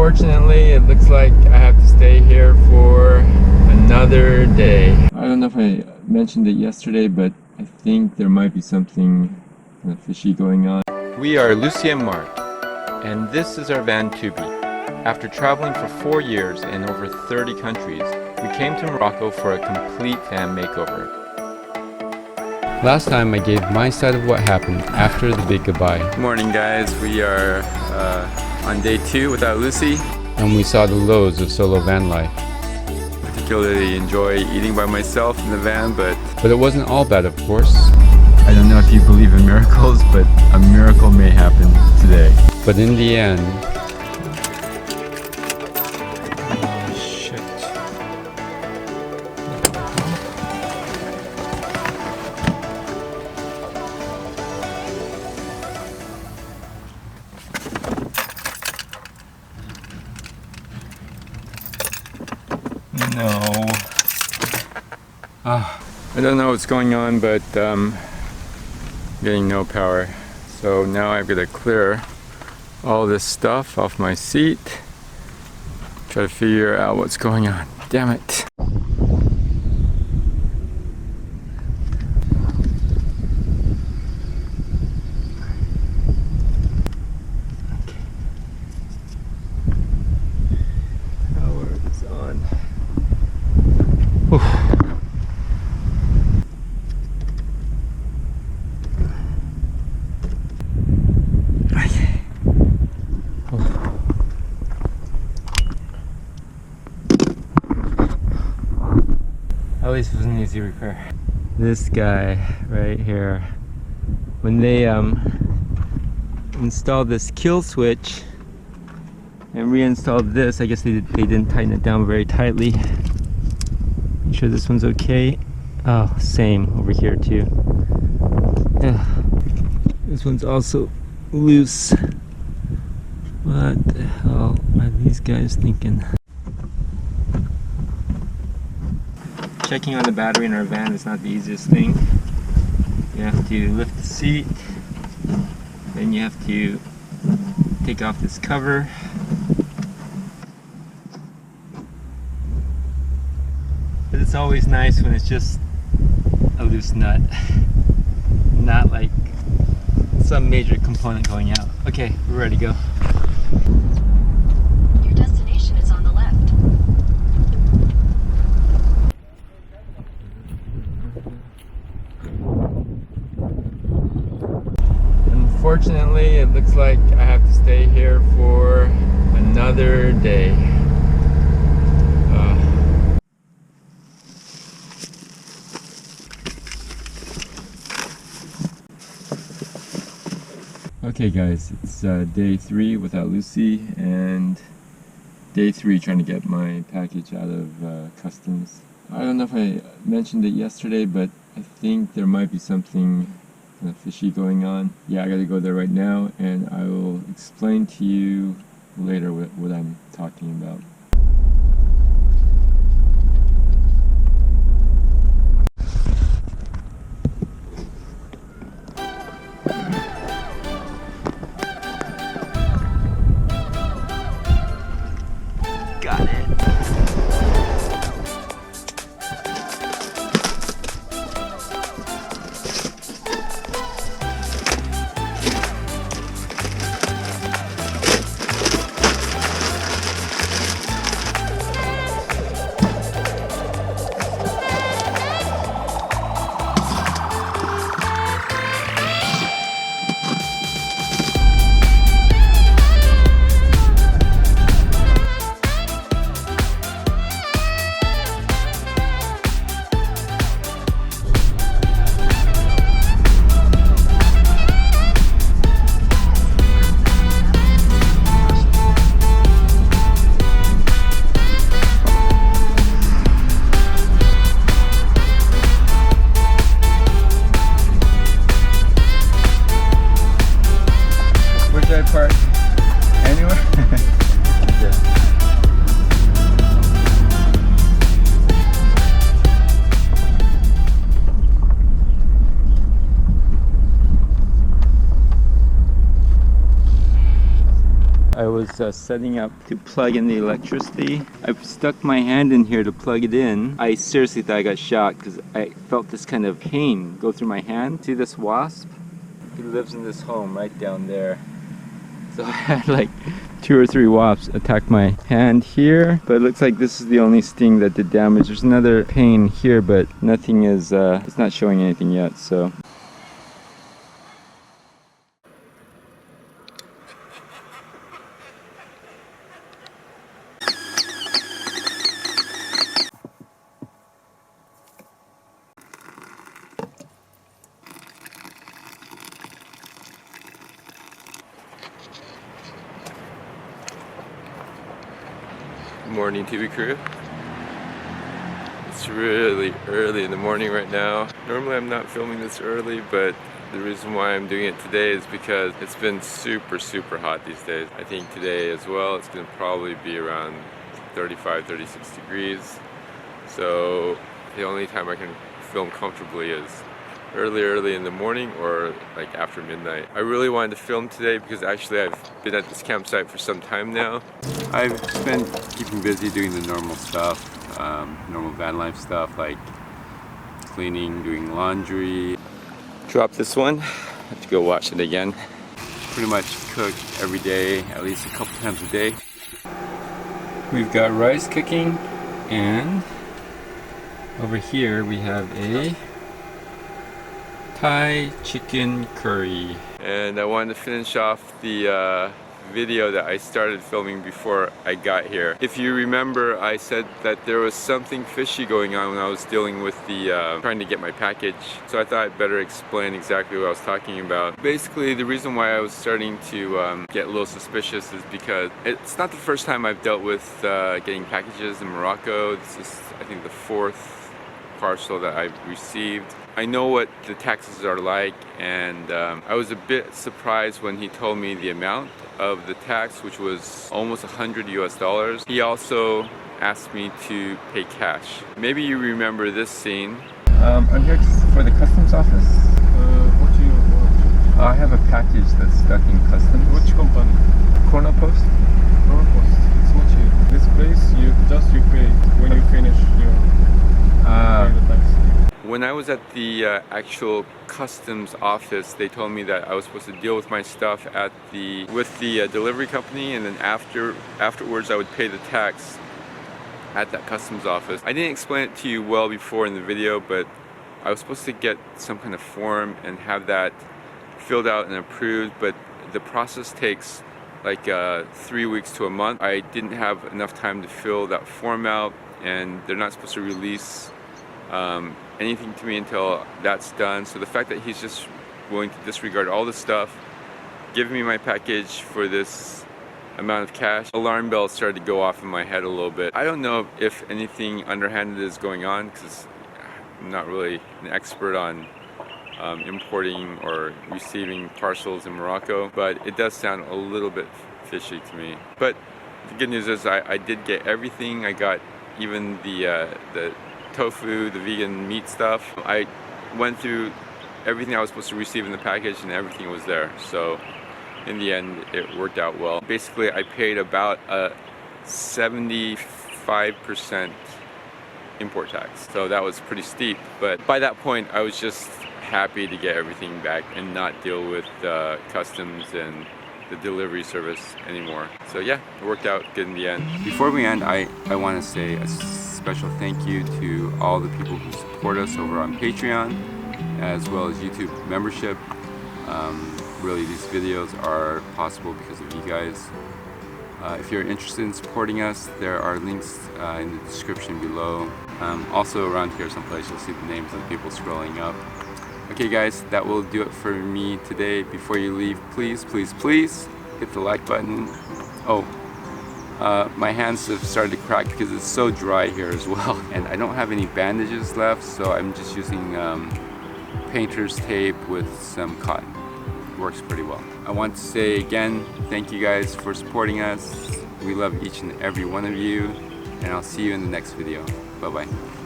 Unfortunately, it looks like I have to stay here for another day. I don't know if I mentioned it yesterday, but I think there might be something kind of fishy going on. We are Lucy and Mark, and this is our van Tubi. After traveling for 4 years in over 30 countries, we came to Morocco for a complete van makeover. Last time I gave my side of what happened after the big goodbye. Good morning, guys. We are on day 2 without Lucy. And we saw the lows of solo van life. Particularly enjoy eating by myself in the van, but it wasn't all bad, of course. I don't know if you believe in miracles, but a miracle may happen today. But in the end, no. I don't know what's going on, but getting no power. So now I've got to clear all this stuff off my seat. Try to figure out what's going on. Damn it. Power is on. Oof. At least it was an easy repair. This guy right here, when they installed this kill switch and reinstalled this, I guess they didn't tighten it down very tightly. Make sure this one's okay. Oh, same over here too. This one's also loose. What the hell are these guys thinking? Checking on the battery in our van is not the easiest thing. You have to lift the seat, then you have to take off this cover. But it's always nice when it's just a loose nut, not like some major component going out. Okay, we're ready to go. Your destination is on the left. Unfortunately, it looks like I have to stay here for another day. Okay guys, it's day 3 without Lucy, and day 3 trying to get my package out of customs. I don't know if I mentioned it yesterday, but I think there might be something kind of fishy going on. Yeah, I gotta go there right now, and I will explain to you later what I'm talking about. Got it. is setting up to plug in the electricity. I've stuck my hand in here to plug it in. I seriously thought I got shot because I felt this kind of pain go through my hand. See this wasp? He lives in this home right down there. So I had like 2 or 3 wasps attack my hand here, but it looks like this is the only sting that did damage. There's another pain here, but nothing is, it's not showing anything yet, so. Morning TV crew. It's really early in the morning right now. Normally I'm not filming this early, but the reason why I'm doing it today is because it's been super hot these days. I think today as well it's going to probably be around 35-36 degrees. So the only time I can film comfortably is early in the morning or like after midnight. I really wanted to film today because actually I've been at this campsite for some time now. I've been keeping busy doing the normal stuff, normal van life stuff like cleaning, doing laundry. Drop this one, have to go wash it again. Pretty much cook every day, at least a couple times a day. We've got rice cooking, and over here we have a Thai chicken curry. And I wanted to finish off the video that I started filming before I got here. If you remember, I said that there was something fishy going on when I was dealing with the trying to get my package. So I thought I'd better explain exactly what I was talking about. Basically, the reason why I was starting to get a little suspicious is because it's not the first time I've dealt with getting packages in Morocco. This is, I think, the 4th parcel that I've received. I know what the taxes are like, and I was a bit surprised when he told me the amount of the tax, which was almost $100 US. He also asked me to pay cash. Maybe you remember this scene. I'm here for the customs office. What do you want? I have a package that's stuck in customs. Which company? Chrono Post. Purpose. It's not you. This place, you pay when you finish your pay the tax. When I was at the actual customs office, they told me that I was supposed to deal with my stuff with the delivery company, and then afterwards I would pay the tax at that customs office. I didn't explain it to you well before in the video, but I was supposed to get some kind of form and have that filled out and approved, but the process takes like 3 weeks to a month. I didn't have enough time to fill that form out, and they're not supposed to release anything to me until that's done. So the fact that he's just willing to disregard all this stuff, give me my package for this amount of cash, alarm bells started to go off in my head a little bit. I don't know if anything underhanded is going on because I'm not really an expert on importing or receiving parcels in Morocco, but it does sound a little bit fishy to me. But the good news is I did get everything. I got even the tofu, the vegan meat stuff. I went through everything I was supposed to receive in the package and everything was there. So in the end, it worked out well. Basically, I paid about a 75% import tax. So that was pretty steep. But by that point, I was just happy to get everything back and not deal with customs and the delivery service anymore. So yeah, it worked out good in the end. Before we end, I want to say a special thank you to all the people who support us over on Patreon as well as YouTube membership. Really, these videos are possible because of you guys. If you're interested in supporting us, there are links in the description below. Also around here someplace you'll see the names of the people scrolling up. Okay guys, that will do it for me today. Before you leave, please hit the like button. Oh, my hands have started to crack because it's so dry here as well, and I don't have any bandages left, so I'm just using painter's tape with some cotton. It works pretty well. I want to say again, thank you guys for supporting us. We love each and every one of you, and I'll see you in the next video. Bye bye.